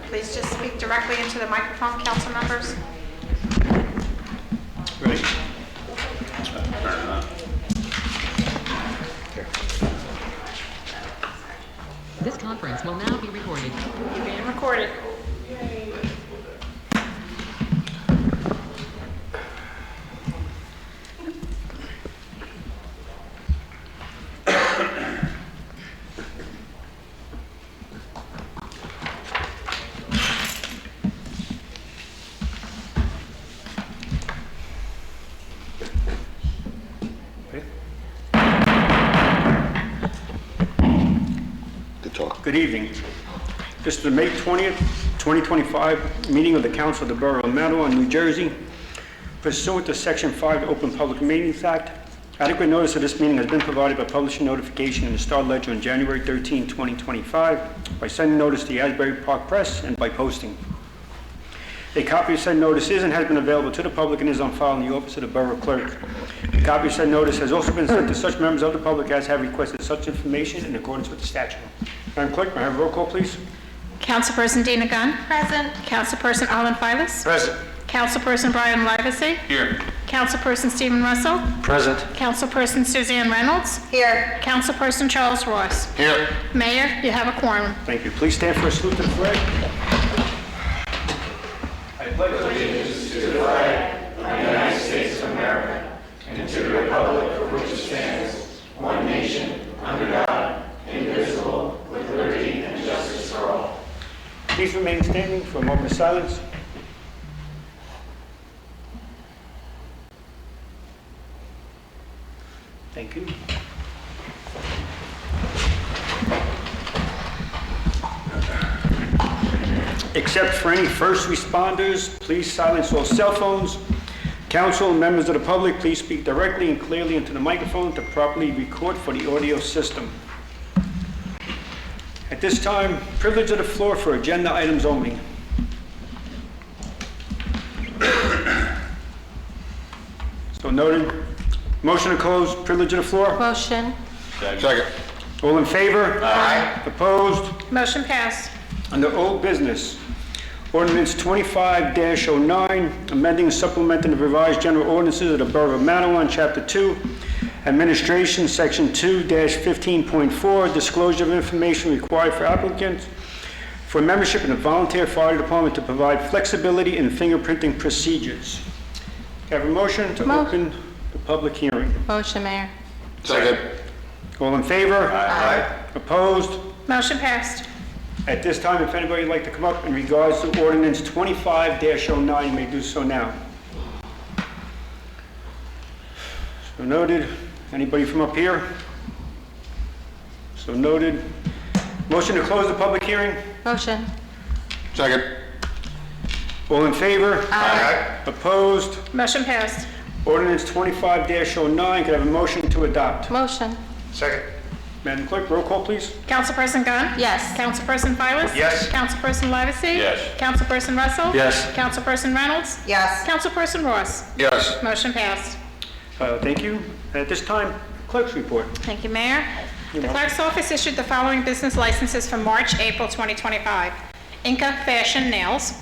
Please just speak directly into the microphone, council members. Ready? This conference will now be recorded. You're being recorded. Good evening. This is the May 20th, 2025 meeting of the Council of the Borough of Matawan, New Jersey. Pursuant to Section 5 of the Open Public Meetings Act, adequate notice of this meeting has been provided by publishing notification in the Star Ledger on January 13, 2025, by sending notice to the Asbury Park Press and by posting. A copy of said notice is and has been available to the public and is on file in the office of the Borough Clerk. A copy of said notice has also been sent to such members of the public as have requested such information in accordance with the statute. Madam Clerk, may I have a roll call, please? Councilperson Dina Gunn. Present. Councilperson Alan Filas. Present. Councilperson Brian Livesey. Here. Councilperson Stephen Russell. Present. Councilperson Suzanne Reynolds. Here. Councilperson Charles Ross. Here. Mayor, you have a quorum. Thank you. Please stand for a salute to the flag. I pledge allegiance to the flag of the United States of America and to the republic for which it stands, one nation, under God, indivisible, with liberty and justice for all. Please remain standing for a moment of silence. Thank you. Except for any first responders, please silence all cell phones. Council and members of the public, please speak directly and clearly into the microphone to properly record for the audio system. At this time, privilege of the floor for agenda items only. So noted. Motion to close, privilege of the floor. Motion. Second. All in favor? Aye. Opposed? Motion passed. Under old business, ordinance 25-09, amending and supplementing the revised general ordinances of the Borough of Matawan, Chapter 2, Administration, Section 2-15.4, disclosure of information required for applicants for membership in a volunteer fire department to provide flexibility in fingerprinting procedures. Have a motion to open the public hearing. Motion, Mayor. Second. All in favor? Aye. Opposed? Motion passed. At this time, if anybody would like to come up in regards to ordinance 25-09, you may do so now. So noted. Anybody from up here? So noted. Motion to close the public hearing. Motion. Second. All in favor? Aye. Opposed? Motion passed. Ordinance 25-09, could I have a motion to adopt? Motion. Second. Madam Clerk, roll call, please. Councilperson Gunn? Yes. Councilperson Filas? Yes. Councilperson Livesey? Yes. Councilperson Russell? Yes. Councilperson Reynolds? Yes. Councilperson Ross? Yes. Motion passed. Thank you. At this time, clerk's report. Thank you, Mayor. The clerk's office issued the following business licenses for March, April 2025. Inca Fashion Nails,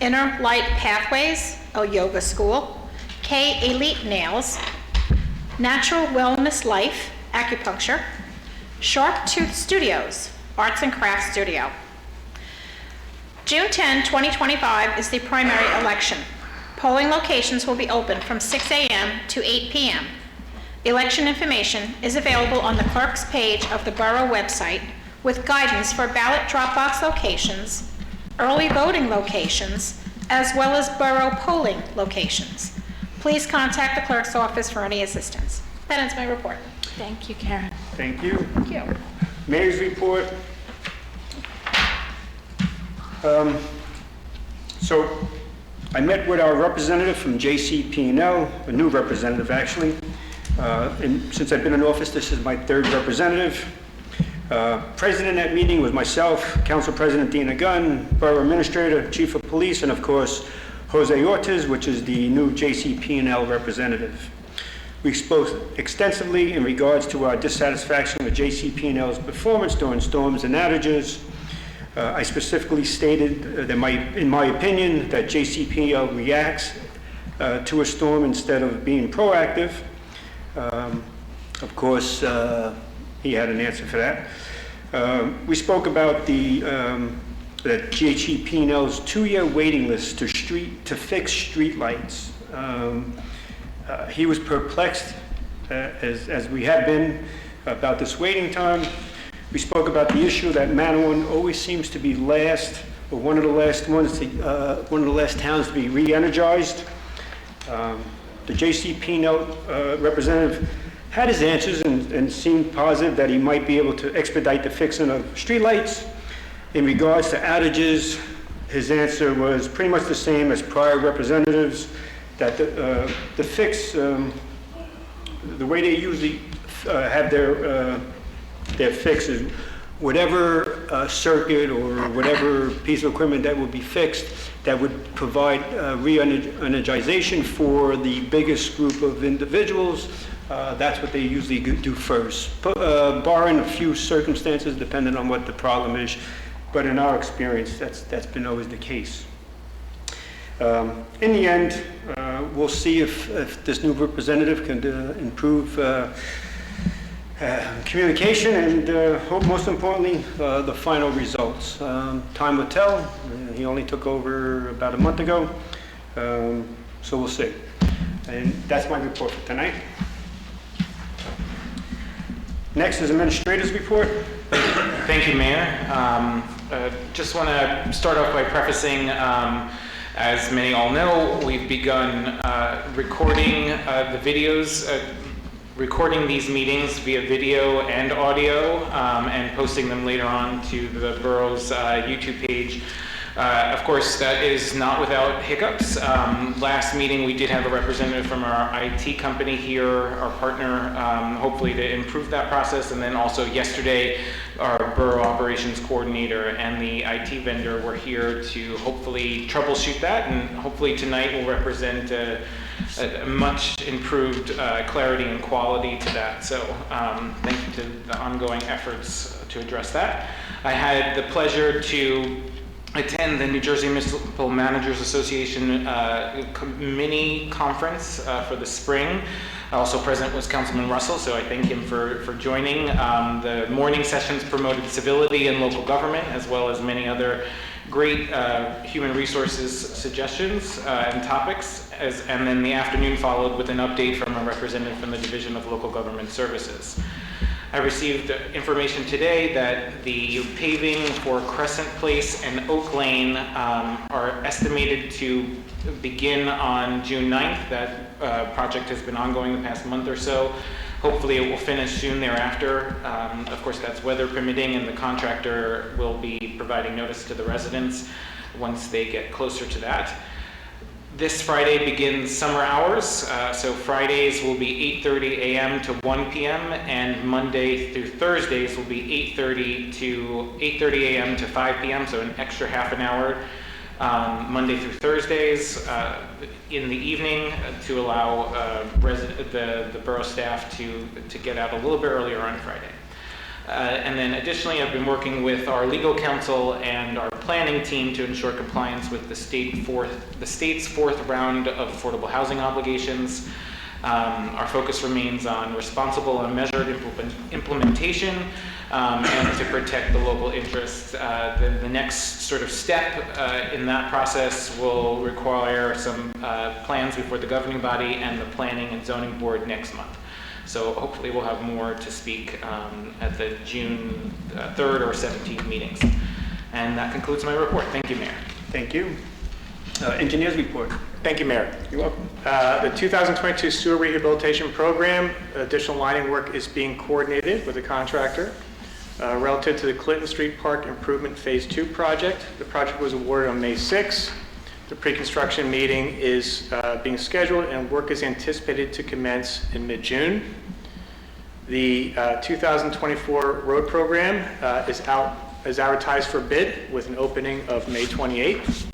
Inner Light Pathways, a yoga school, K Elite Nails, Natural Wellness Life, acupuncture, Sharp Tooth Studios, arts and crafts studio. June 10, 2025 is the primary election. Polling locations will be open from 6 a.m. to 8 p.m. Election information is available on the clerk's page of the borough website with guidance for ballot drop box locations, early voting locations, as well as borough polling locations. Please contact the clerk's office for any assistance. That ends my report. Thank you, Karen. Thank you. Thank you. Mayor's report. So I met with our representative from JCP&L, a new representative actually. And since I've been in office, this is my third representative. Present in that meeting was myself, Council President Dina Gunn, Borough Administrator, Chief of Police, and of course, Jose Ortiz, which is the new JCP&L representative. We spoke extensively in regards to our dissatisfaction with JCP&L's performance during storms and outages. I specifically stated that in my opinion, that JCPL reacts to a storm instead of being proactive. Of course, he had an answer for that. We spoke about that GHE-P&L's 2-year waiting list to fix street lights. He was perplexed, as we have been, about this waiting time. We spoke about the issue that Matawan always seems to be last, or one of the last ones, one of the last towns to be re-energized. The JCP representative had his answers and seemed positive that he might be able to expedite the fixing of streetlights. In regards to outages, his answer was pretty much the same as prior representatives, that the fix, the way they usually have their fix is whatever circuit or whatever piece of equipment that would be fixed that would provide re-energization for the biggest group of individuals. That's what they usually do first, barring a few circumstances depending on what the problem is. But in our experience, that's been always the case. In the end, we'll see if this new representative can improve communication and hope, most importantly, the final results. Time will tell. He only took over about a month ago, so we'll see. And that's my report for tonight. Next is administrator's report. Thank you, Mayor. Just want to start off by prefacing, as many all know, we've begun recording the videos, recording these meetings via video and audio, and posting them later on to the borough's YouTube page. Of course, that is not without hiccups. Last meeting, we did have a representative from our IT company here, our partner, hopefully to improve that process. And then also yesterday, our borough operations coordinator and the IT vendor were here to hopefully troubleshoot that. And hopefully tonight will represent a much improved clarity and quality to that. So thank you to the ongoing efforts to address that. I had the pleasure to attend the New Jersey Municipal Managers Association mini conference for the spring. Also present was Councilman Russell, so I thank him for joining. The morning sessions promoted civility and local government, as well as many other great human resources suggestions and topics. And then the afternoon followed with an update from a representative from the Division of Local Government Services. I received information today that the paving for Crescent Place and Oak Lane are estimated to begin on June 9th. That project has been ongoing the past month or so. Hopefully it will finish soon thereafter. Of course, that's weather permitting, and the contractor will be providing notice to the residents once they get closer to that. This Friday begins summer hours, so Fridays will be 8:30 a.m. to 1 p.m. and Monday through Thursdays will be 8:30 a.m. to 5 p.m., so an extra half an hour Monday through Thursdays in the evening to allow the borough staff to get out a little bit earlier on Friday. And then additionally, I've been working with our legal counsel and our planning team to ensure compliance with the state's fourth round of affordable housing obligations. Our focus remains on responsible and measured implementation and to protect the local interests. The next sort of step in that process will require some plans before the governing body and the planning and zoning board next month. So hopefully we'll have more to speak at the June 3rd or 17th meetings. And that concludes my report. Thank you, Mayor. Thank you. Engineer's report. Thank you, Mayor. You're welcome. The 2022 sewer rehabilitation program, additional lining work is being coordinated with a contractor. Relative to the Clinton Street Park Improvement Phase 2 project, the project was awarded on May 6th. The pre-construction meeting is being scheduled and work is anticipated to commence in mid-June. The 2024 road program is advertised for bid with an opening of May 28th.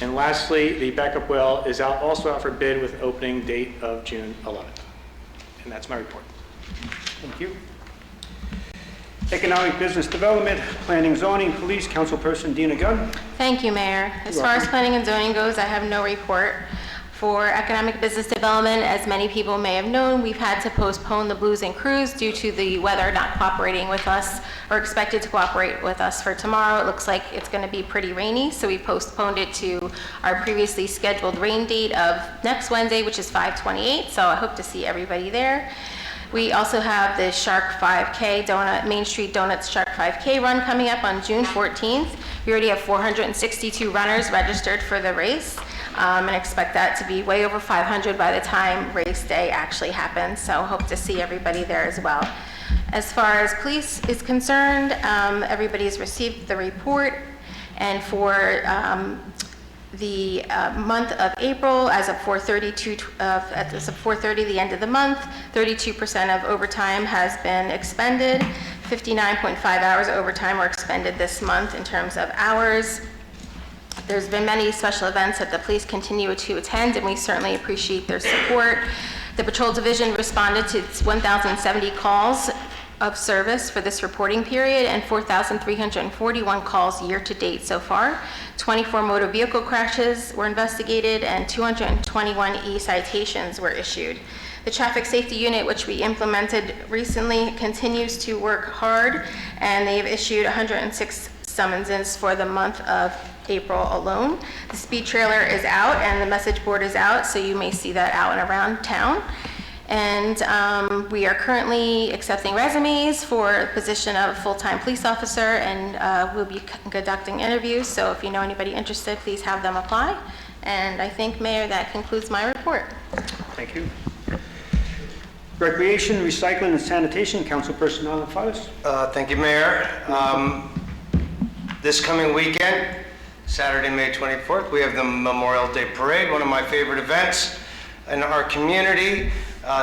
And lastly, the backup well is also out for bid with an opening date of June 11th. And that's my report. Thank you. Economic Business Development, Planning, Zoning, Police, Councilperson Dina Gunn. Thank you, Mayor. As far as planning and zoning goes, I have no report. For economic business development, as many people may have known, we've had to postpone the Blues and Crews due to the weather not cooperating with us, or expected to cooperate with us for tomorrow. It looks like it's going to be pretty rainy, so we postponed it to our previously scheduled rain date of next Wednesday, which is 5/28, so I hope to see everybody there. We also have the Shark 5K Main Street Donuts Shark 5K run coming up on June 14th. We already have 462 runners registered for the race, and expect that to be way over 500 by the time race day actually happens. So hope to see everybody there as well. As far as police is concerned, everybody's received the report, and for the month of April, as of 4:30, the end of the month, 32% of overtime has been expended. 59.5 hours of overtime were expended this month in terms of hours. There's been many special events that the police continue to attend, and we certainly appreciate their support. The patrol division responded to 1,070 calls of service for this reporting period and 4,341 calls year to date so far. 24 motor vehicle crashes were investigated and 221 e-citations were issued. The traffic safety unit, which we implemented recently, continues to work hard, and they've issued 106 summonses for the month of April alone. The speed trailer is out and the message board is out, so you may see that out and around town. And we are currently accepting resumes for the position of full-time police officer, and we'll be conducting interviews. So if you know anybody interested, please have them apply. And I think, Mayor, that concludes my report. Thank you. Recreation, Recycling, and Sanitation, Councilperson Alan Faust. Thank you, Mayor. This coming weekend, Saturday, May 24th, we have the Memorial Day Parade, one of my favorite events in our community.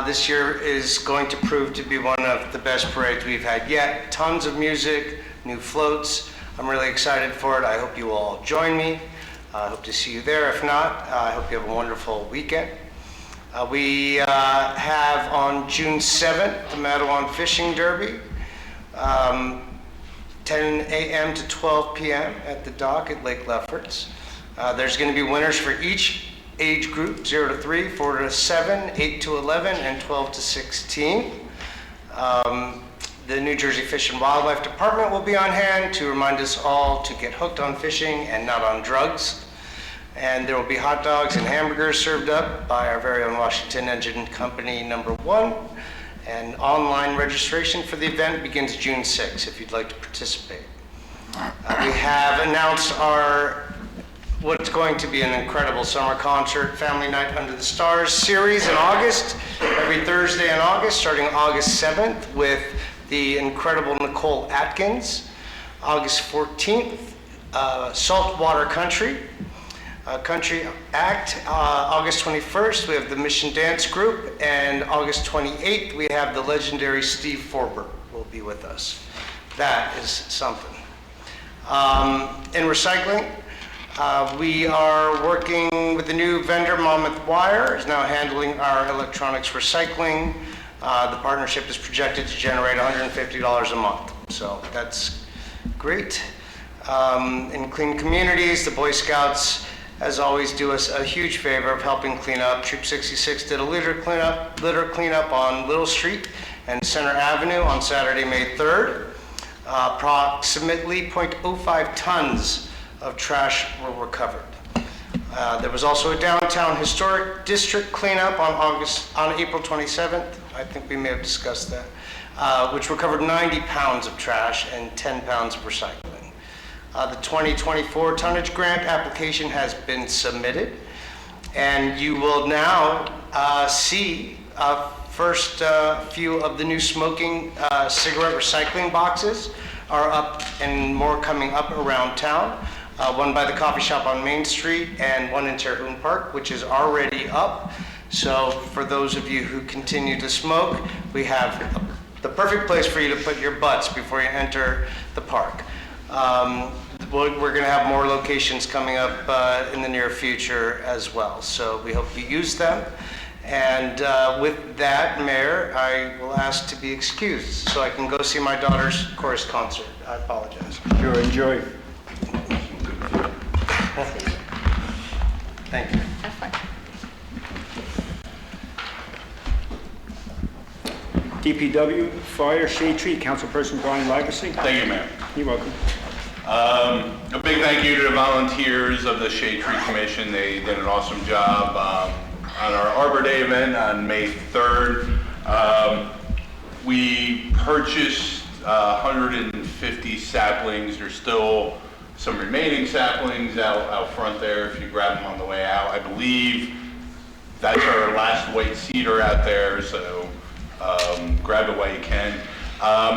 This year is going to prove to be one of the best parades we've had yet. Tons of music, new floats. I'm really excited for it. I hope you all join me. I hope to see you there. If not, I hope you have a wonderful weekend. We have on June 7th, the Matawan Fishing Derby, 10 a.m. to 12 p.m. at the dock at Lake Lefferts. There's going to be winners for each age group, 0 to 3, 4 to 7, 8 to 11, and 12 to 16. The New Jersey Fish and Wildlife Department will be on hand to remind us all to get hooked on fishing and not on drugs. And there will be hot dogs and hamburgers served up by our very own Washington Engine Company #1. And online registration for the event begins June 6th if you'd like to participate. We have announced what's going to be an incredible summer concert, Family Night Under the Stars series in August, every Thursday in August, starting August 7th with the incredible Nicole Atkins. August 14th, Saltwater Country Act. August 21st, we have the Mission Dance Group, and August 28th, we have the legendary Steve Forber will be with us. That is something. In recycling, we are working with the new vendor, Monmouth Wire, is now handling our electronics recycling. The partnership is projected to generate $150 a month, so that's great. In clean communities, the Boy Scouts, as always, do us a huge favor of helping clean up. Troop 66 did a litter cleanup on Little Street and Center Avenue on Saturday, May 3rd. Approximately 0.05 tons of trash were recovered. There was also a downtown historic district cleanup on April 27th. I think we may have discussed that, which recovered 90 pounds of trash and 10 pounds of recycling. The 2024 tonnage grant application has been submitted, and you will now see first few of the new smoking cigarette recycling boxes are up, and more coming up around town. One by the coffee shop on Main Street and one in Terhune Park, which is already up. So for those of you who continue to smoke, we have the perfect place for you to put your butts before you enter the park. We're going to have more locations coming up in the near future as well. So we hope you use them. And with that, Mayor, I will ask to be excused so I can go see my daughter's chorus concert. I apologize. Sure, enjoy. Thank you. Have fun. DPW, Fire, Shade Tree, Councilperson Brian Livesey. Thank you, Mayor. You're welcome. A big thank you to the volunteers of the Shade Tree Commission. They did an awesome job on our Arbor Day event on May 3rd. We purchased 150 saplings. There's still some remaining saplings out front there if you grab them on the way out. I believe that's our last white cedar out there, so grab it while you can.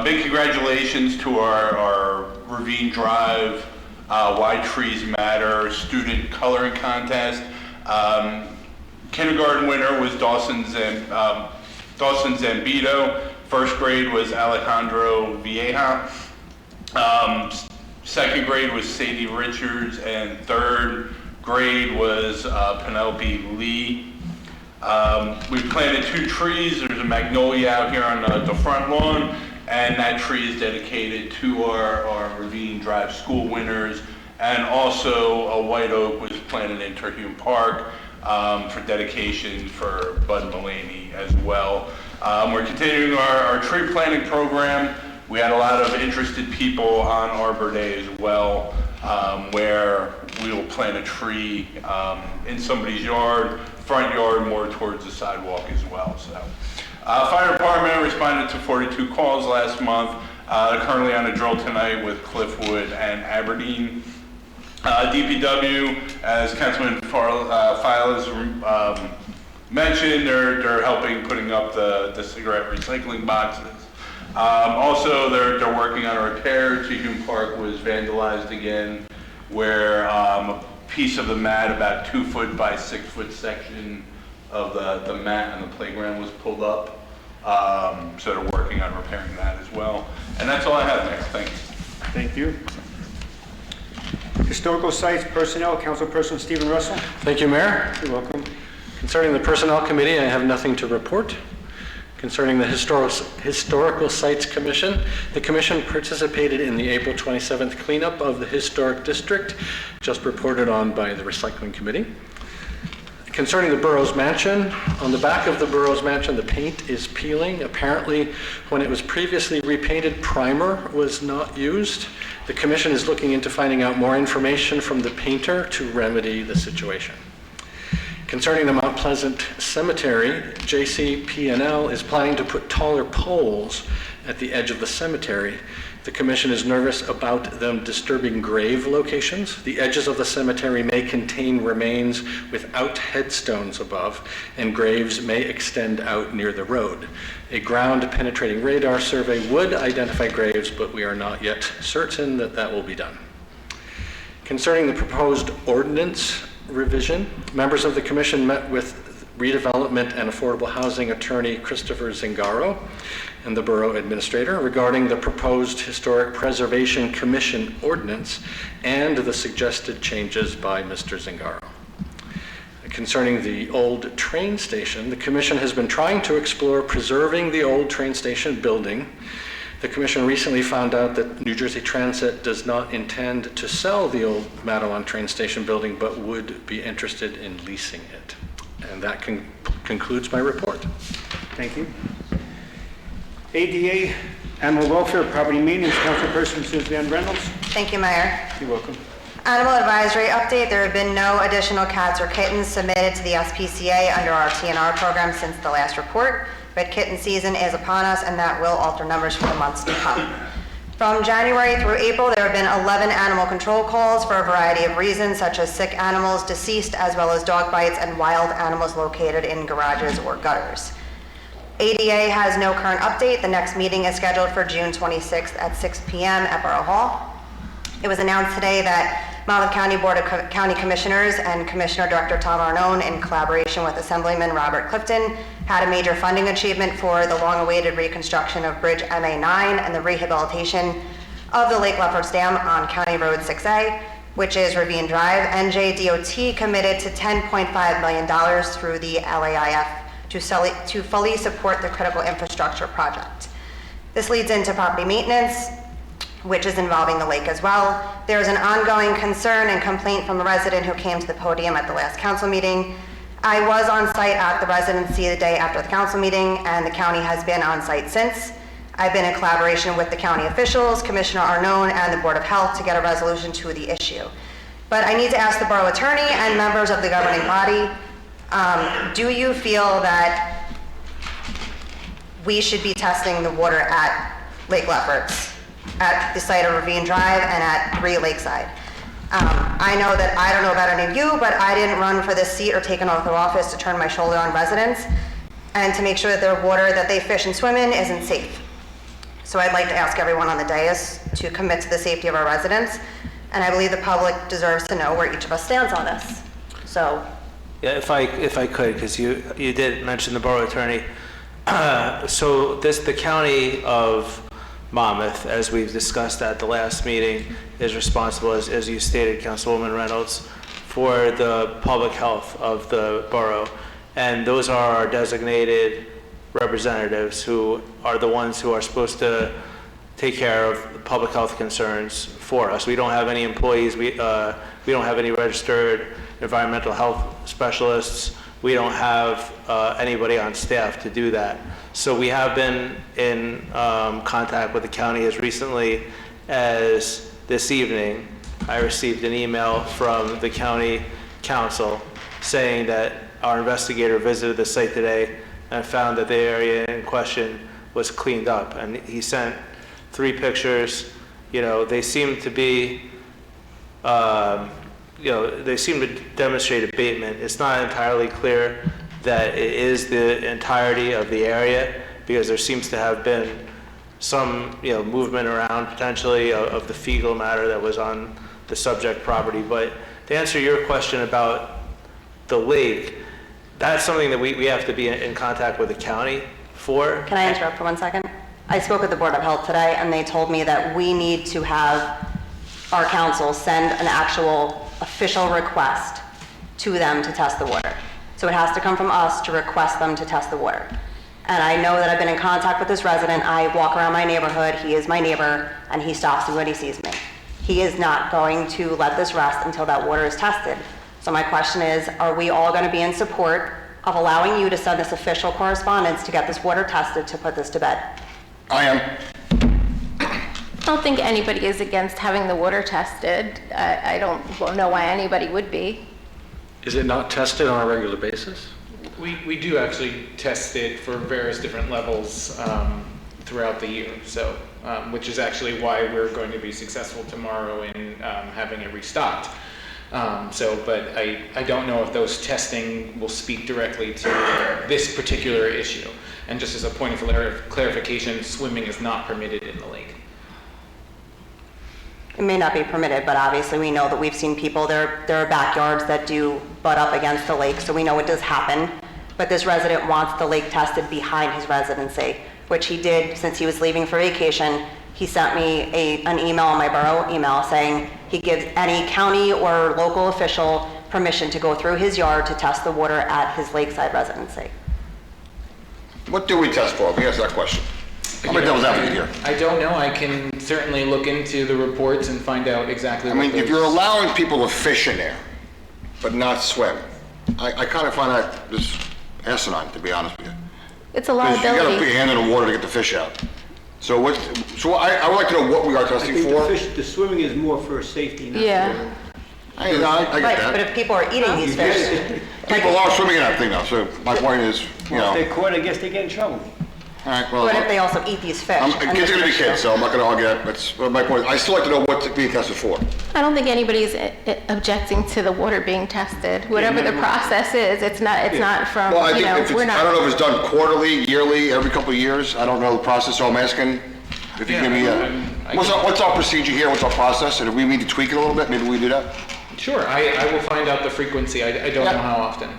Big congratulations to our Ravine Drive Why Trees Matter student coloring contest. Kindergarten winner was Dawson Zambito. First grade was Alejandro Vieja. Second grade was Sadie Richards, and third grade was Penelope Lee. We've planted 2 trees. There's a magnolia out here on the front lawn, and that tree is dedicated to our Ravine Drive school winners. And also a white oak was planted in Terhune Park for dedication for Bud Mullaney as well. We're continuing our tree planting program. We had a lot of interested people on Arbor Day as well, where we will plant a tree in somebody's yard, front yard, more towards the sidewalk as well. So, Fire Department responded to 42 calls last month. They're currently on a drill tonight with Cliffwood and Aberdeen. DPW, as Councilman Files mentioned, they're helping putting up the cigarette recycling boxes. Also, they're working on a repair. Terhune Park was vandalized again, where a piece of the mat, about 2 foot by 6 foot section of the mat on the playground was pulled up. So they're working on repairing that as well. And that's all I have, Mayor. Thanks. Thank you. Historical Sites Personnel, Councilperson Stephen Russell. Thank you, Mayor. You're welcome. Concerning the Personnel Committee, I have nothing to report. Concerning the Historical Sites Commission, the Commission participated in the April 27th cleanup of the Historic District, just reported on by the Recycling Committee. Concerning the Burroughs Mansion, on the back of the Burroughs Mansion, the paint is peeling. Apparently, when it was previously repainted, primer was not used. The Commission is looking into finding out more information from the painter to remedy the situation. Concerning the Mount Pleasant Cemetery, JCP&L is planning to put taller poles at the edge of the cemetery. The Commission is nervous about them disturbing grave locations. The edges of the cemetery may contain remains without headstones above, and graves may extend out near the road. A ground-penetrating radar survey would identify graves, but we are not yet certain that that will be done. Concerning the proposed ordinance revision, members of the Commission met with Redevelopment and Affordable Housing Attorney Christopher Zingaro and the Borough Administrator regarding the proposed Historic Preservation Commission ordinance and the suggested changes by Mr. Zingaro. Concerning the old train station, the Commission has been trying to explore preserving the old train station building. The Commission recently found out that New Jersey Transit does not intend to sell the old Matawan train station building, but would be interested in leasing it. And that concludes my report. Thank you. ADA, Animal Welfare, Property Maintenance, Councilperson Suzanne Reynolds. Thank you, Mayor. You're welcome. Animal advisory update. There have been no additional cats or kittens submitted to the SPCA under our TNR program since the last report, but kitten season is upon us, and that will alter numbers for the months to come. From January through April, there have been 11 animal control calls for a variety of reasons, such as sick animals, deceased, as well as dog bites and wild animals located in garages or gutters. ADA has no current update. The next meeting is scheduled for June 26th at 6 p.m. at Borough Hall. It was announced today that Monmouth County Board of County Commissioners and Commissioner Director Tom Arnone, in collaboration with Assemblyman Robert Clifton, had a major funding achievement for the long-awaited reconstruction of Bridge MA9 and the rehabilitation of the Lake Lefferts Dam on County Road 6A, which is Ravine Drive. NJDOT committed to $10.5 million through the LAIF to fully support the critical infrastructure project. This leads into property maintenance, which is involving the lake as well. There is an ongoing concern and complaint from a resident who came to the podium at the last council meeting. I was on site at the residency the day after the council meeting, and the county has been on site since. I've been in collaboration with the county officials, Commissioner Arnone, and the Board of Health to get a resolution to the issue. But I need to ask the borough attorney and members of the governing body, do you feel that we should be testing the water at Lake Leopards, at the site of Ravine Drive and at 3 Lakeside? I know that I don't know about any of you, but I didn't run for this seat or take an oath of office to turn my shoulder on residents and to make sure that their water that they fish and swim in isn't safe. So I'd like to ask everyone on the dais to commit to the safety of our residents, and I believe the public deserves to know where each of us stands on this. So, Yeah, if I could, because you did mention the borough attorney. So the county of Monmouth, as we've discussed at the last meeting, is responsible, as you stated, Councilwoman Reynolds, for the public health of the borough. And those are our designated representatives who are the ones who are supposed to take care of public health concerns for us. We don't have any employees. We don't have any registered environmental health specialists. We don't have anybody on staff to do that. So we have been in contact with the county as recently as this evening. I received an email from the county council saying that our investigator visited the site today and found that the area in question was cleaned up. And he sent 3 pictures. You know, they seem to be, they seem to demonstrate abatement. It's not entirely clear that it is the entirety of the area, because there seems to have been some, movement around potentially of the fecal matter that was on the subject property. But to answer your question about the lake, that's something that we have to be in contact with the county for. can I interrupt for 1 second? I spoke with the Board of Health today, and they told me that we need to have our council send an actual official request to them to test the water. So it has to come from us to request them to test the water. And I know that I've been in contact with this resident. I walk around my neighborhood, he is my neighbor, and he stops me when he sees me. He is not going to let this rest until that water is tested. So my question is, are we all going to be in support of allowing you to send this official correspondence to get this water tested to put this to bed? I am. I don't think anybody is against having the water tested. I don't know why anybody would be. Is it not tested on a regular basis? We do actually test it for various different levels throughout the year, so which is actually why we're going to be successful tomorrow in having it restocked. But I don't know if those testing will speak directly to this particular issue. And just as a point of clarification, swimming is not permitted in the lake. It may not be permitted, but obviously we know that we've seen people, there are backyards that do butt up against the lake, so we know it does happen. But this resident wants the lake tested behind his residency, which he did since he was leaving for vacation. He sent me an email on my borough email saying he gives any county or local official permission to go through his yard to test the water at his lakeside residency. What do we test for? Let me ask that question. I'm a devil's advocate here. I don't know. I can certainly look into the reports and find out exactly what If you're allowing people to fish in there, but not swim, I kind of find that just asinine, to be honest with you. It's a Because you gotta put liability. your hand in the water to get the fish out. So I would like to know what we are I testing think for. the swimming is more for safety, not Yeah. for... I get Right, but that. if people are eating these fish, People are swimming in that thing though, so my point is, Well, if they're caught, I guess they get in trouble. all right, well, what if they also eat these fish? and kids the are gonna be fish kids, so I'm not gonna argue that, but my point is, I still like to know what's being tested for. I don't think anybody's objecting to the water being tested. Whatever the process is, it's not from, Well, I think if we're it's, not. I don't know if it's done quarterly, yearly, every couple of years, I don't know the process, so I'm asking if you give me what's our procedure here, what's our process, and if we need to tweak it a little bit, maybe we do that? Sure, I will find out the frequency. I don't know how often.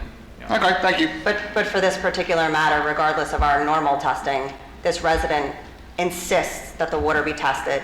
Okay, thank you. But for this particular matter, regardless of our normal testing, this resident insists that the water be tested,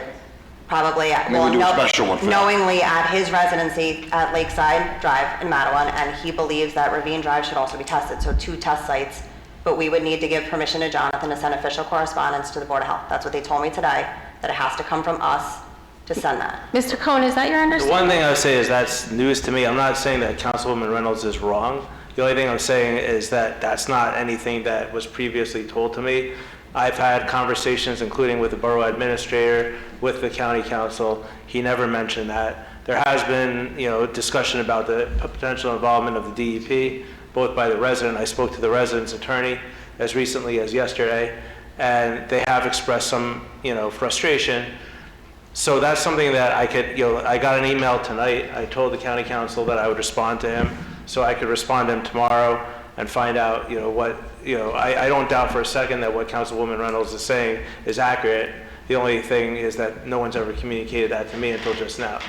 probably Maybe we do a special one for that. knowingly at his residency at Lakeside Drive in Matawan, and he believes that Ravine Drive should also be tested. So 2 test sites but we would need to give permission to Jonathan to send official correspondence to the Board of Health. That's what they told me today, that it has to come from us to send that. Mr. Cohen, is that your The understanding? one thing I would say is that's news to me. I'm not saying that Councilwoman Reynolds is wrong. The only thing I'm saying is that that's not anything that was previously told to me. I've had conversations, including with the borough administrator, with the county council. He never mentioned that. There has been, discussion about the potential involvement of the DEP, both by the resident. I spoke to the resident's attorney as recently as yesterday, and they have expressed some, frustration. So that's something that I could, I got an email tonight. I told the county council that I would respond to him, so I could respond to him tomorrow and find out, what, I don't doubt for a second that what Councilwoman Reynolds is saying is accurate. The only thing is that no one's ever communicated that to me until just now.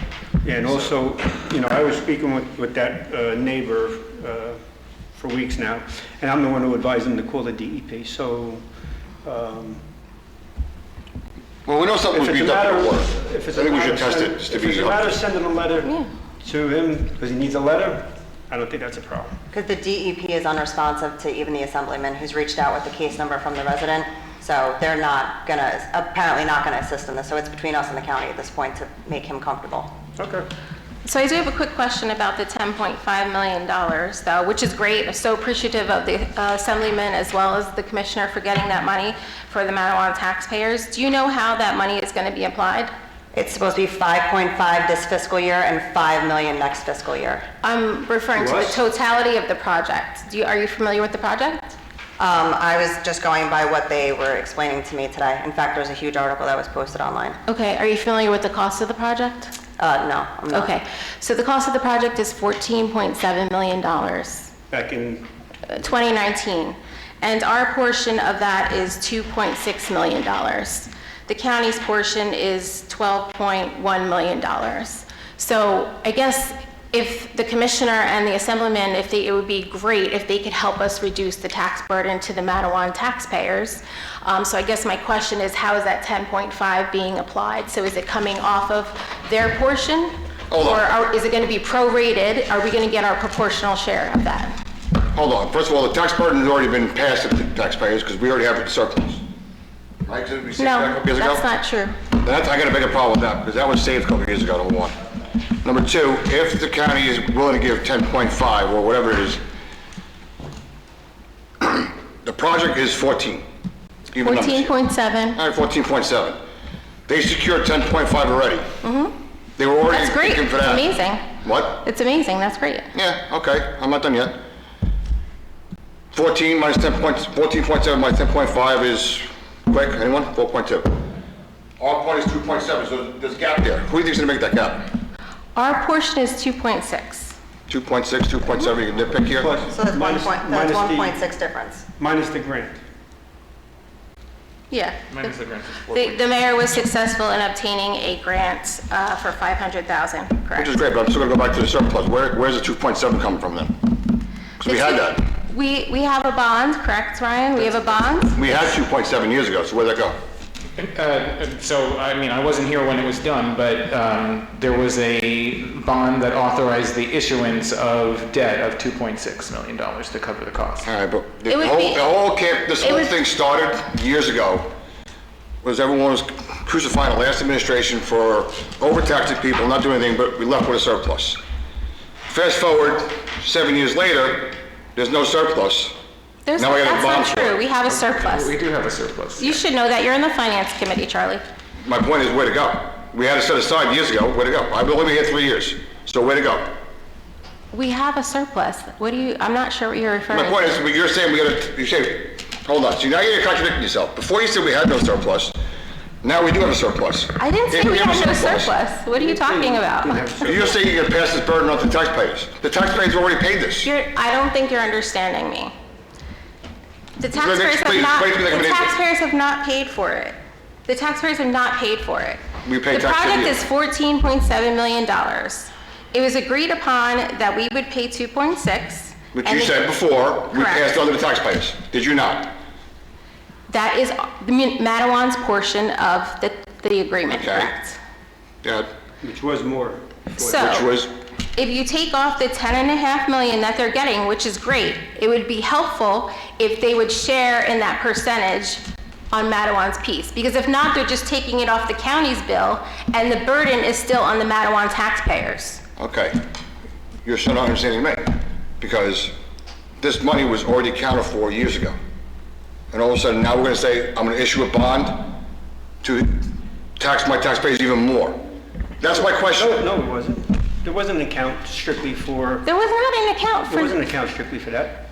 Yeah, and also, I was speaking with that neighbor for weeks now, and I'm the one who advised him to call the DEP, so... Well, we know something would be done for water. I If it's think we should test it, just to be... If it's a matter of sending a letter to him, because he needs a letter, I don't think that's a problem. Because the DEP is unresponsive to even the assemblyman who's reached out with the case number from the resident. So they're apparently not gonna assist in this. So it's between us and the county at this point to make him comfortable. Okay. So I do have a quick question about the $10.5 million, though, which is great. I'm so appreciative of the assemblyman as well as the commissioner for getting that money for the Matawan taxpayers. Do you know how that money is going to be applied? It's supposed to be 5.5 this fiscal year and 5 million next fiscal year. I'm referring to the totality of the project. Are you familiar with the project? I was just going by what they were explaining to me today. In fact, there's a huge article that was posted online. Okay, are you familiar with the cost of the project? No, I'm not. Okay, so the cost of the project is $14.7 million. Back in... 2019. And our portion of that is $2.6 million. The county's portion is $12.1 million. So I guess if the commissioner and the assemblyman, it would be great if they could help us reduce the tax burden to the Matawan taxpayers. So I guess my question is, how is that 10.5 being applied? So is it coming off of their portion? Or is it going to be prorated? Are we going to get our proportional share of that? Hold on. First of all, the tax burden has already been passed to the taxpayers because we already have it surplus. Right? Didn't we say that a couple years ago? That's not true. I got a bigger problem with that because that was saved a couple years ago, number one. Number two, if the county is willing to give 10.5 or whatever it is, the project is 14. 14.7. All right, 14.7. They secured 10.5 already. Mm-hmm. They were already That's great. thinking for that. It's amazing. What? It's amazing. That's great. Yeah, okay. I'm not done yet. 14 minus 14.7 minus 10.5 is, quick, anyone? 4.2. Our part is 2.7, so there's a gap there. Who do you think is going to make that gap? Our portion is 2.6. 2.6, 2.7, you can nitpick here? So that's Minus 1.6 difference. Minus the grant. Yeah. Minus the grant is The mayor was successful in obtaining a grant for $500,000, correct? Which is great, but I'm still going to go back to the surplus. Where's the 2.7 coming from then? Because we had that. We have a bond, correct, Ryan? We have a bond? We had 2.7 years ago, so where'd that go? I wasn't here when it was done, but there was a bond that authorized the issuance of debt of $2.6 million to cover the cost. All right, but this whole thing started years ago, was everyone was crucifying the last administration for overtaxing people, not doing anything, but we left with a surplus. Fast forward, 7 years later, there's no surplus. That's Now we got a bond not for true. it. We have a surplus. We do have a surplus. You should know that. You're in the finance committee, Charlie. My point is, where to go? We had it set aside years ago, where to go? I've only been here 3 years, so where to go? We have a surplus. I'm not sure what you're referring to. My point is, you're saying hold on, so now you're contradicting yourself. Before you said we had no surplus, now we do have a surplus. I didn't say If we have had a no surplus. What are you talking about? You're saying you're gonna pass this burden on to the taxpayers. The taxpayers already paid this. I don't think you're understanding me. The Please taxpayers have not paid for it. The taxpayers have not paid for it. We paid The tax project every is $14.7 million. It was agreed upon that we would pay 2.6. Which you said before, we Correct. passed on to the taxpayers. Did you not? That is Matawan's portion of the agreement, Okay. correct? Yeah. Which was more. So, Which was if you take off the 10.5 million that they're getting, which is great, it would be helpful if they would share in that percentage on Matawan's piece. Because if not, they're just taking it off the county's bill, and the burden is still on the Matawan taxpayers. Okay. You're still not understanding me, because this money was already accounted for years ago. And all of a sudden, now we're gonna say, I'm gonna issue a bond to tax my taxpayers even more. That's my question. No, it wasn't. There wasn't an account strictly for, There was not an account there for, wasn't an account strictly for that.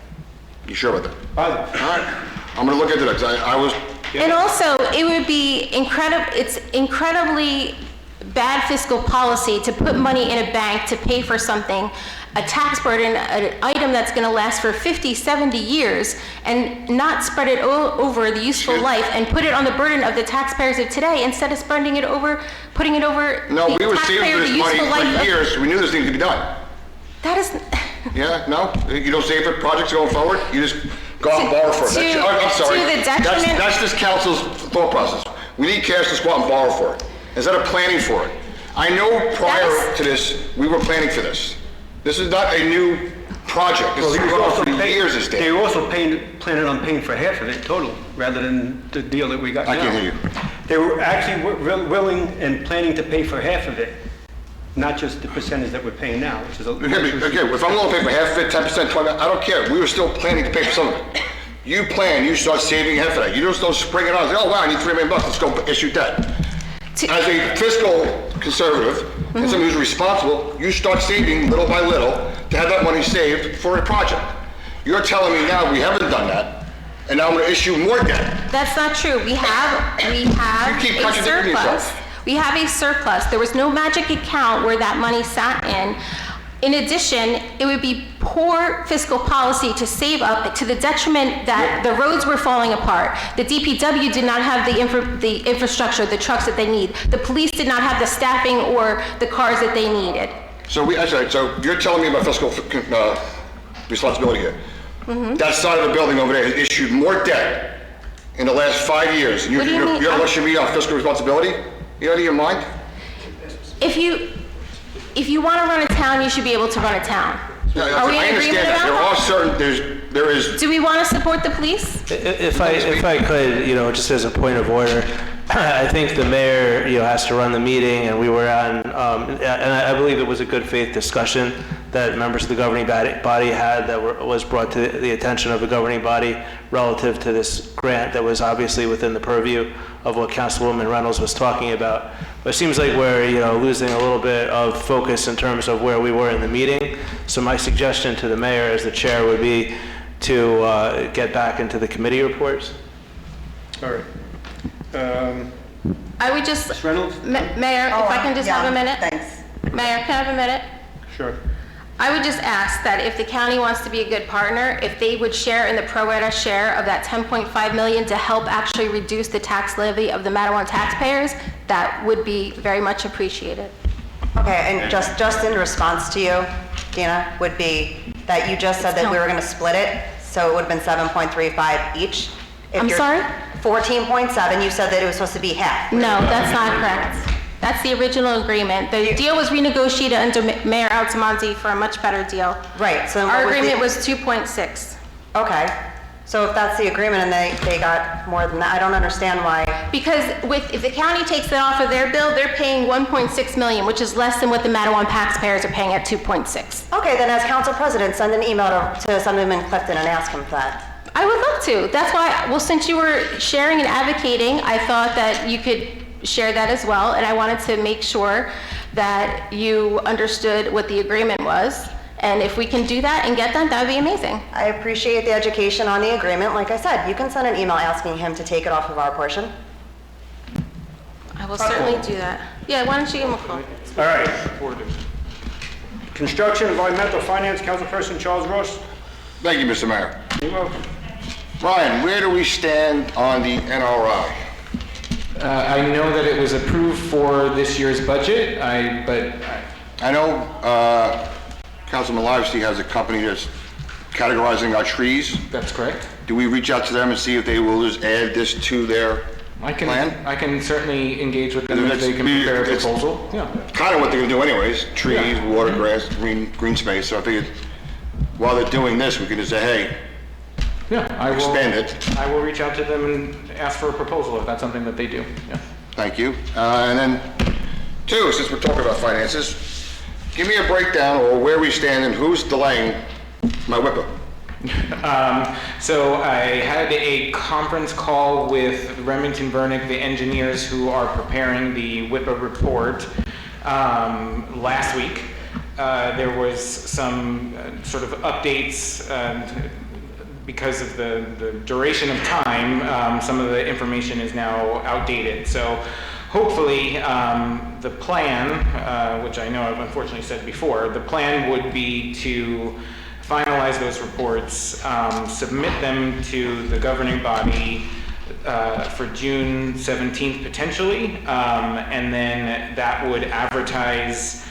You sure about that? Either. All right. I'm gonna look into that, because I was, and also, it would be it's incredibly bad fiscal policy to put money in a bank to pay for something, a tax burden, an item that's gonna last for 50, 70 years, and not spread it over the useful life and put it on the burden of the taxpayers of today instead of spreading it over, putting it over no, the we were saving taxpayer, the this money useful life. for years. We knew this needed to be done. That is, Yeah, no? You don't save for projects going forward? You just go out and borrow for it? I'm sorry. to the detriment- That's this council's thought process. We need cash to go out and borrow for it, instead of planning for it. I know prior to this, we were planning for this. This is not a new project. This has been going on for years, this They day. were also planning on paying for half of it total, rather than the deal that we got now. I can't hear you. They were actually willing and planning to pay for half of it, not just the percentage that we're paying now, which is a... Okay, if I'm willing to pay for half of it, 10%, 20%, I don't care. We were still planning to pay for some of it. You plan, you start saving half of that. You just don't spring it on and say, oh wow, I need $3 million, let's go issue debt. As a fiscal conservative and someone who's responsible, you start saving little by little to have that money saved for a project. You're telling me now we haven't done that, and now I'm going to issue more debt. that's not true. We have You keep a contradicting surplus. yourself. We have a surplus. There was no magic account where that money sat in. In addition, it would be poor fiscal policy to save up to the detriment that the roads were falling apart. The DPW did not have the infrastructure, the trucks that they need. The police did not have the staffing or the cars that they needed. So so you're telling me about fiscal responsibility here. That side of the building over there has issued more debt in the last 5 years. What do you mean? You're lecturing me on fiscal responsibility? You out of your mind? If you want to run a town, you should be able to run a town. Are we I in understand agreement that. There about are that? certain, there is, Do we want to support the police? If I could, just as a point of order, I think the mayor, has to run the meeting, and we were on, and I believe it was a good faith discussion that members of the governing body had that was brought to the attention of the governing body relative to this grant that was obviously within the purview of what Councilwoman Reynolds was talking about. But it seems like we're, losing a little bit of focus in terms of where we were in the meeting. So my suggestion to the mayor as the chair would be to get back into the committee reports. All right. I would just, Ms. Reynolds? Mayor, if I can just have a minute? Thanks. Mayor, can I have a minute? Sure. I would just ask that if the county wants to be a good partner, if they would share in the pro rata share of that 10.5 million to help actually reduce the tax levy of the Matawan taxpayers, that would be very much appreciated. Okay, and just in response to you, Dina, would be that you just said that we were going to split it, so it would have been 7.35 each. I'm sorry? 14.7, you said that it was supposed to be half. No, that's not correct. That's the original agreement. The deal was renegotiated under Mayor Altamonte for a much better deal. Right, so Our what agreement was 2.6. Okay, so if that's the agreement and they got more than that, I don't understand why. Because if the county takes that off of their bill, they're paying 1.6 million, which is less than what the Matawan taxpayers are paying at 2.6. Okay, then as council president, send an email to Assemblyman Clifton and ask him that. I would love to. That's why, well, since you were sharing and advocating, I thought that you could share that as well, and I wanted to make sure that you understood what the agreement was. And if we can do that and get that, that would be amazing. I appreciate the education on the agreement. Like I said, you can send an email asking him to take it off of our portion. I will certainly do that. Yeah, why don't you give him a call? All right. Construction, Environmental Finance, Councilperson Charles Ross. thank you, Mr. Mayor. You're welcome. Ryan, where do we stand on the NRI? I know that it was approved for this year's budget, but I know Councilman Livesey has a company that's categorizing our trees. that's correct. Do we reach out to them and see if they will just add this to their I plan? can certainly engage with them if they can prepare a It's proposal. Yeah. kind of what they're gonna do anyways, trees, water, grass, green space, so I figured while they're doing this, we can just say, hey, Yeah, I will. expand it. I will reach out to them and ask for a proposal if that's something that they do. Yeah. Thank you. And then, two, since we're talking about finances, give me a breakdown or where we stand and who's delaying my WIPA. So I had a conference call with Remington Vernick, the engineers who are preparing the WIPA report last week. There was some sort of updates because of the duration of time. Some of the information is now outdated. So hopefully the plan, which I know I've unfortunately said before, the plan would be to finalize those reports, submit them to the governing body for June 17th potentially, and then that would advertise,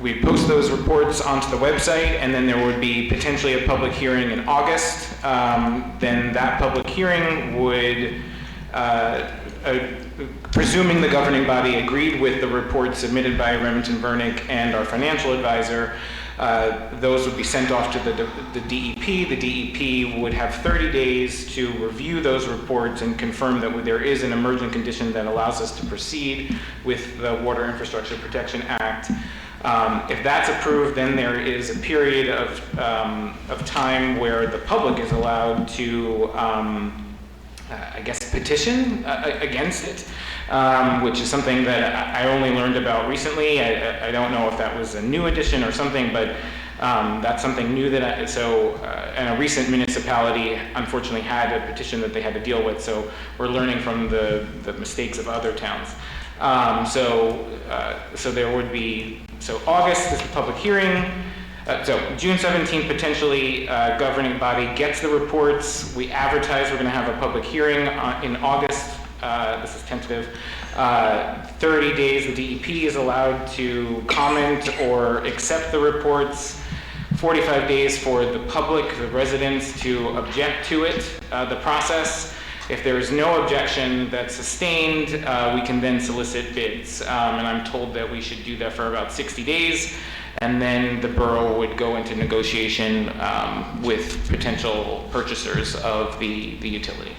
we'd post those reports onto the website, and then there would be potentially a public hearing in August. Then that public hearing would, presuming the governing body agreed with the report submitted by Remington Vernick and our financial advisor, those would be sent off to the DEP. The DEP would have 30 days to review those reports and confirm that there is an emergent condition that allows us to proceed with the Water Infrastructure Protection Act. If that's approved, then there is a period of time where the public is allowed to, I guess, petition against it. Which is something that I only learned about recently. I don't know if that was a new addition or something, but that's something new that and a recent municipality unfortunately had a petition that they had to deal with, so we're learning from the mistakes of other towns. So there would be, so August is the public hearing. So June 17th, potentially, governing body gets the reports. We advertise, we're gonna have a public hearing in August. This is tentative. 30 days, the DEP is allowed to comment or accept the reports. 45 days for the public, the residents, to object to it, the process. If there is no objection that's sustained, we can then solicit bids. And I'm told that we should do that for about 60 days. And then the borough would go into negotiation with potential purchasers of the utility.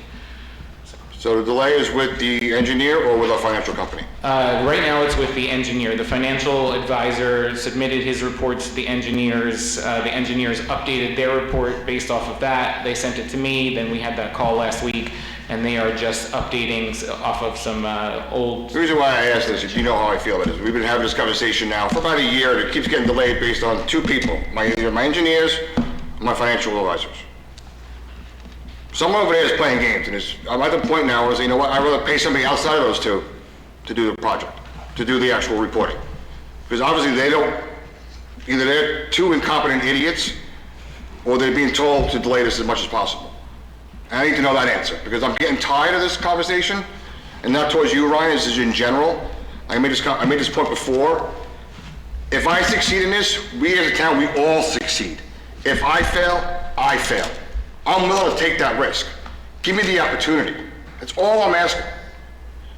So the delay is with the engineer or with our financial company? Right now it's with the engineer. The financial advisor submitted his reports to the engineers. The engineers updated their report based off of that. They sent it to me, then we had that call last week, and they are just updating off of some old... The reason why I asked this, if you know how I feel about it, is we've been having this conversation now for about a year, and it keeps getting delayed based on two people, either my engineers or my financial advisors. Someone over there is playing games, and I'm at the point now where, you know what, I'd rather pay somebody outside of those two to do the project, to do the actual reporting. Because obviously they don't, either they're two incompetent idiots, or they're being told to delay this as much as possible. And I need to know that answer, because I'm getting tired of this conversation, and not towards you, Ryan, this is in general. I made this point before. If I succeed in this, we as a town, we all succeed. If I fail, I fail. I'm willing to take that risk. Give me the opportunity. That's all I'm asking.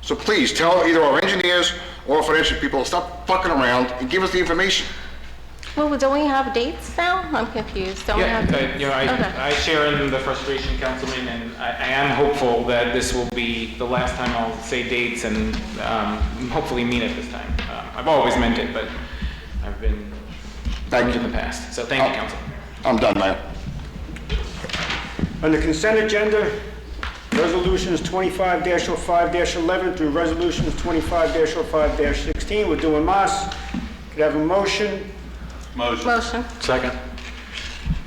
So please tell either our engineers or our financial people to stop fucking around and give us the information. Well, don't we have dates now? I'm confused. Don't we have dates? I share in the frustration, Councilman, and I am hopeful that this will be the last time I'll say dates and hopefully mean it this time. I've always meant it, but I've been burned in the past. So thank you, Council. I'm done, Mayor. On the consent agenda, resolutions 25-05-11 through resolutions 25-05-16. We're doing MAS. Could I have a motion? Motion. Second.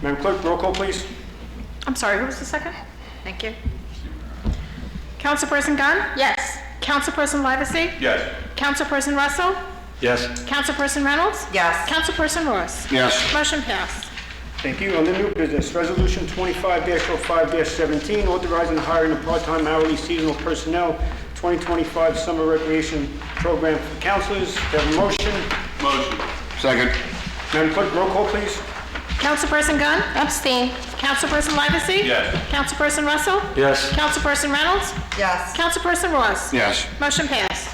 Madam Clerk, roll call, please. I'm sorry, who was the second? Thank you. Councilperson Gunn? Yes. Councilperson Livesey? Yes. Councilperson Russell? Yes. Councilperson Reynolds? Yes. Councilperson Ross? Yes. Motion passed. Thank you. On the new business, resolution 25-05-17, authorizing the hiring of part-time hourly seasonal personnel, 2025 summer recreation program for counselors. Do I have a motion? Motion. Second. Madam Clerk, roll call, please. Councilperson Gunn? Abstain. Councilperson Livesey? Yes. Councilperson Russell? Yes. Councilperson Reynolds? Yes. Councilperson Ross? Yes. Motion passed.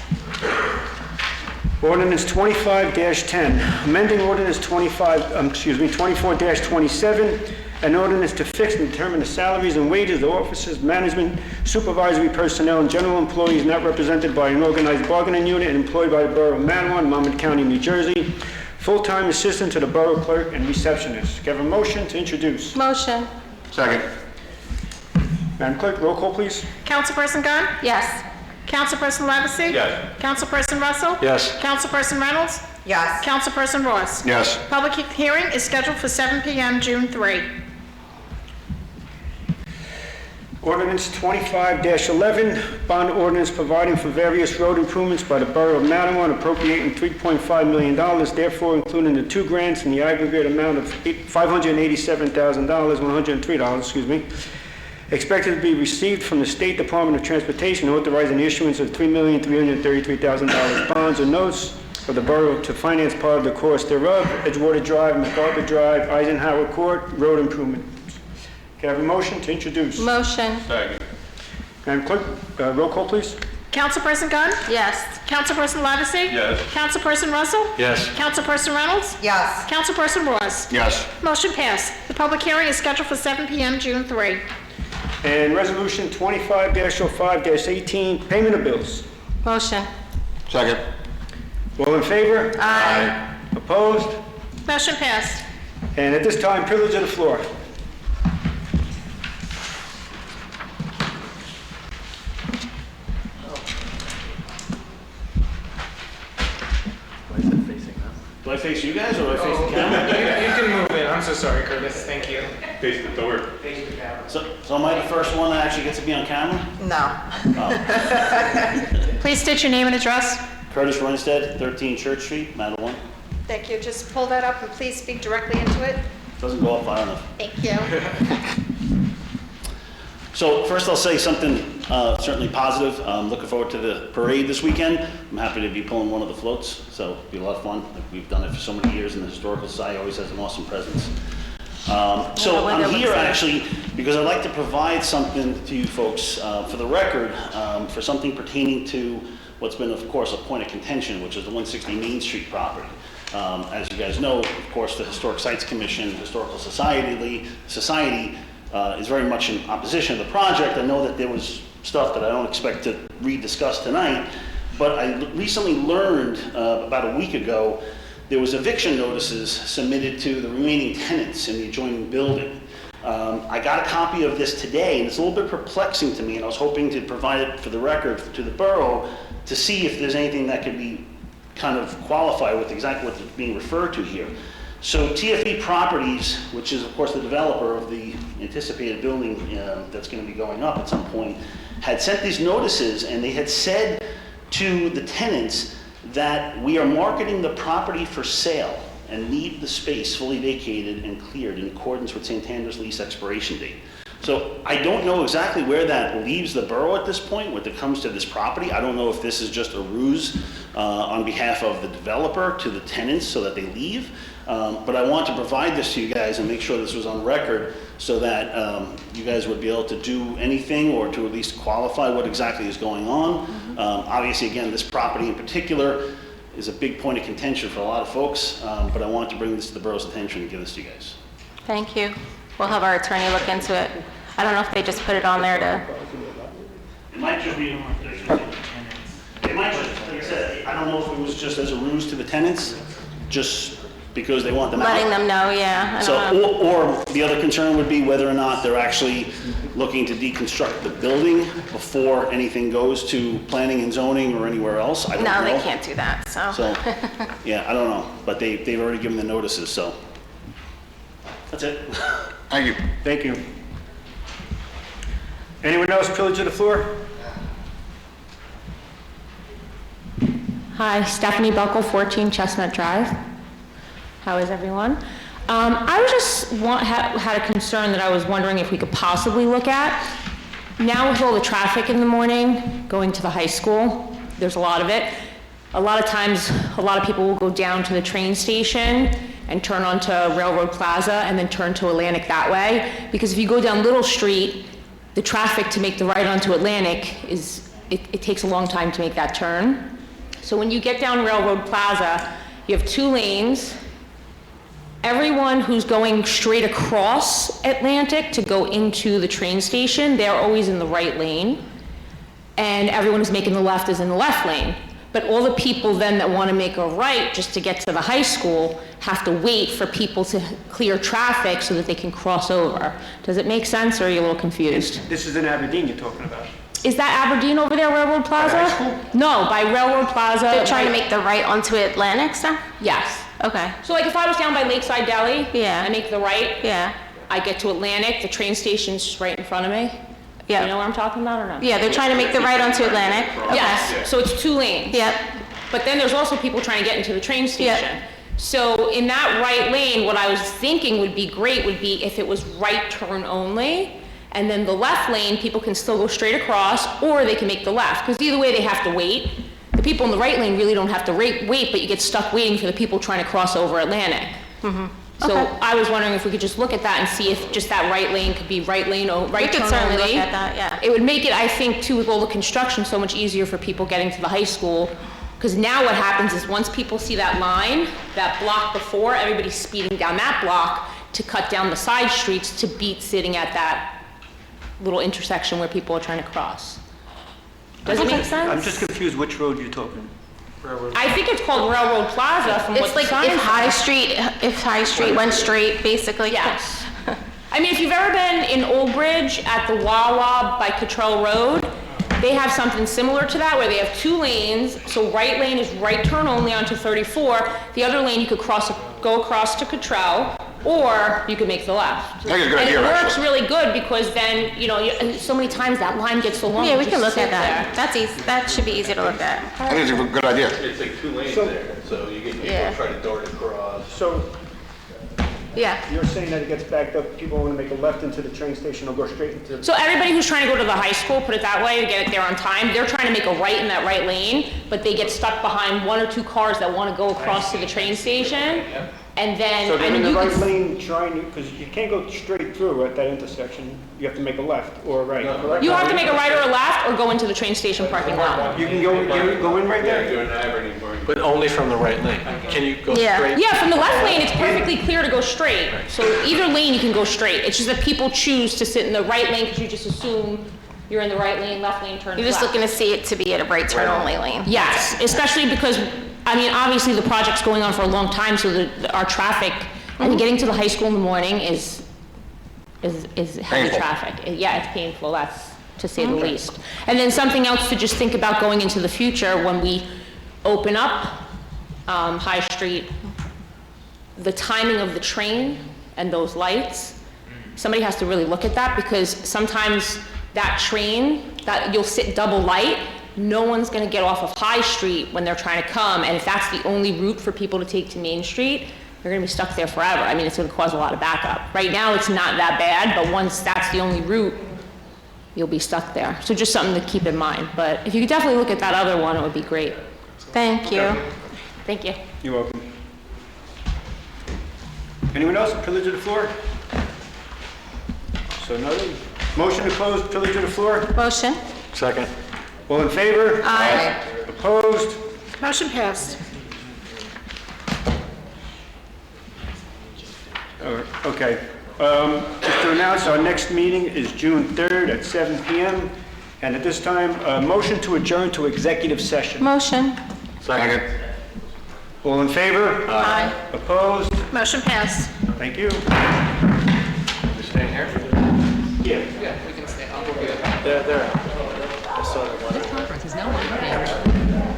Ordinance 25-10, amending ordinance 24-27, an ordinance to fix and determine the salaries and wages of officers, management, supervisory personnel, and general employees not represented by an organized bargaining unit and employed by the Borough of Matawan, Monmouth County, New Jersey, full-time assistant to the borough clerk and receptionist. Can I have a motion to introduce? Motion. Second. Madam Clerk, roll call, please. Councilperson Gunn? Yes. Councilperson Livesey? Yes. Councilperson Russell? Yes. Councilperson Reynolds? Yes. Councilperson Ross? Yes. Public hearing is scheduled for 7 p.m. June 3. Ordinance 25-11, bond ordinance providing for various road improvements by the Borough of Matawan, appropriating $3.5 million, therefore including the two grants in the aggregate amount of $587,103, expected to be received from the State Department of Transportation, authorizing the issuance of $3,333,000 bonds or notes for the borough to finance part of the cost thereof, Edgewater Drive, MacArthur Drive, Eisenhower Court, road improvements. Can I have a motion to introduce? Motion. Second. Madam Clerk, roll call, please. Councilperson Gunn? Yes. Councilperson Livesey? Yes. Councilperson Russell? Yes. Councilperson Reynolds? Yes. Councilperson Ross? Yes. Motion passed. The public hearing is scheduled for 7 p.m. June 3. And Resolution 25-05-18, payment of bills. Motion. Second. All in favor? Aye. Opposed? Motion passed. And at this time, privilege of the floor. Do I face you guys or do I face the camera? You can move it. I'm so sorry, Curtis. Thank you. Face the door. Face the camera. So am I the first one that actually gets to be on camera? No. Please state your name and address. Curtis Runstead, 13 Church Street, Matawan. Thank you. Just pull that up and please speak directly into it. Doesn't go up far enough. Thank you. So first I'll say something certainly positive. Looking forward to the parade this weekend. I'm happy to be pulling one of the floats, so it'll be a lot of fun. We've done it for so many years, and the Historical Society always has an awesome presence. So I'm here actually because I'd like to provide something to you folks for the record, for something pertaining to what's been, of course, a point of contention, which is the 160 Main Street property. As you guys know, of course, the Historic Sites Commission, Historical Society is very much in opposition to the project. I know that there was stuff that I don't expect to rediscuss tonight, but I recently learned about a week ago there was eviction notices submitted to the remaining tenants in the adjoining building. I got a copy of this today, and it's a little bit perplexing to me, and I was hoping to provide it for the record to the borough to see if there's anything that could be kind of qualified with exactly what's being referred to here. So TFE Properties, which is of course the developer of the anticipated building that's going to be going up at some point, had sent these notices, and they had said to the tenants that we are marketing the property for sale and need the space fully vacated and cleared in accordance with Santander's lease expiration date. So I don't know exactly where that leaves the borough at this point when it comes to this property. I don't know if this is just a ruse on behalf of the developer to the tenants so that they leave. But I want to provide this to you guys and make sure this was on record so that you guys would be able to do anything or to at least qualify what exactly is going on. Obviously, again, this property in particular is a big point of contention for a lot of folks, but I want to bring this to the borough's attention and give this to you guys. Thank you. We'll have our attorney look into it. I don't know if they just put it on there to... It might just be, it might just, like I said, I don't know if it was just as a ruse to the tenants, just because they want them out. Letting them know, yeah. I So, don't know. or the other concern would be whether or not they're actually looking to deconstruct the building before anything goes to planning and zoning or anywhere else. I don't know. No, they can't do that, so. So, yeah, I don't know, but they've already given the notices, so. That's it. Thank you. Thank you. Anyone else privilege of the floor? Hi, Stephanie Buckle, 14 Chestnut Drive. How is everyone? I was just had a concern that I was wondering if we could possibly look at. Now with all the traffic in the morning going to the high school, there's a lot of it. A lot of times, a lot of people will go down to the train station and turn onto Railroad Plaza and then turn to Atlantic that way. Because if you go down Little Street, the traffic to make the right onto Atlantic it takes a long time to make that turn. So when you get down Railroad Plaza, you have 2 lanes. Everyone who's going straight across Atlantic to go into the train station, they're always in the right lane. And everyone who's making the left is in the left lane. But all the people then that want to make a right just to get to the high school have to wait for people to clear traffic so that they can cross over. Does it make sense, or are you a little confused? This is in Aberdeen you're talking about? Is that Aberdeen over there, Railroad Plaza? By high school? No, by Railroad Plaza. They're trying to make the right onto Atlantic stuff? Yes. Okay. So like if I was down by Lakeside Deli, Yeah. I make the right, Yeah. I get to Atlantic, the train station's just right in front of me. Yeah. You know what I'm talking about or not? Yeah, they're trying to make the right onto Atlantic. Okay. Yes, so it's 2 lanes. Yep. But then there's also people trying to get into the train station. So in that right lane, what I was thinking would be great would be if it was right turn only, and then the left lane, people can still go straight across, or they can make the left, because either way they have to wait. The people in the right lane really don't have to wait, but you get stuck waiting for the people trying to cross over Atlantic. So Okay. I was wondering if we could just look at that and see if just that right lane could be right lane, right turn could certainly only. look at that, yeah. It would make it, I think, too, with all the construction, so much easier for people getting to the high school. Because now what happens is once people see that line, that block before, everybody's speeding down that block to cut down the side streets to beat sitting at that little intersection where people are trying to cross. Does it make sense? I'm just confused which road you're talking. I think it's called Railroad Plaza from what It's the like sign if says. High Street went straight, basically. Yes. I mean, if you've ever been in Old Bridge at the Wawa by Cottrell Road, they have something similar to that where they have 2 lanes. So right lane is right turn only onto 34. The other lane you could go across to Cottrell, or you could make the left. I think it's a good idea, And it works actually. really good because then, so many times that line gets so long. Yeah, you we just can look sit at that. there. That's easy. That should be easy to look at. I think it's a good idea. It's like 2 lanes there, so you get people Yeah. trying to dart across. So Yeah. you're saying that it gets backed up, people want to make a left into the train station or go straight into... So everybody who's trying to go to the high school, put it that way, to get it there on time, they're trying to make a right in that right lane, but they get stuck behind 1 or 2 cars that want to go across to the train station. And then, So I they're mean, in the you right can, lane trying to, because you can't go straight through at that intersection. You have to make a left or a right, correct? you have to make a right or a left or go into the train station parking lot. You can go in right Yeah, there? doing Aberdeen. But only from the right lane. Can you go Yeah. straight? Yeah, from the left lane, it's perfectly clear to go straight. So either lane you can go straight. It's just that people choose to sit in the right lane because you just assume you're in the right lane, left lane turns You're just left. looking to see it to be at a right turn only lane. Yes, especially because, I mean, obviously the project's going on for a long time, so our traffic, I mean, getting to the high school in the morning is heavy Painful. traffic. Yeah, it's painful, that's to say the least. And then something else to just think about going into the future when we open up High Street, the timing of the train and those lights, somebody has to really look at that because sometimes that train, that you'll sit double light, no one's gonna get off of High Street when they're trying to come, and if that's the only route for people to take to Main Street, they're gonna be stuck there forever. I mean, it's gonna cause a lot of backup. Right now, it's not that bad, but once that's the only route, you'll be stuck there. So just something to keep in mind, but if you could definitely look at that other one, it would be great. Thank you. Thank you. You're welcome. Anyone else, privilege of the floor? So nothing. Motion to close, privilege of the floor? Motion? Second. All in favor? Aye. Opposed? Motion passed. Okay. Just to announce, our next meeting is June 3rd at 7 PM. And at this time, motion to adjourn to executive session. Motion? Second. All in favor? Aye. Opposed? Motion passed. Thank you. You're staying here? Yeah. Yeah, we can stay. I'll go get it. There. I saw that one. This conference is no longer being recorded.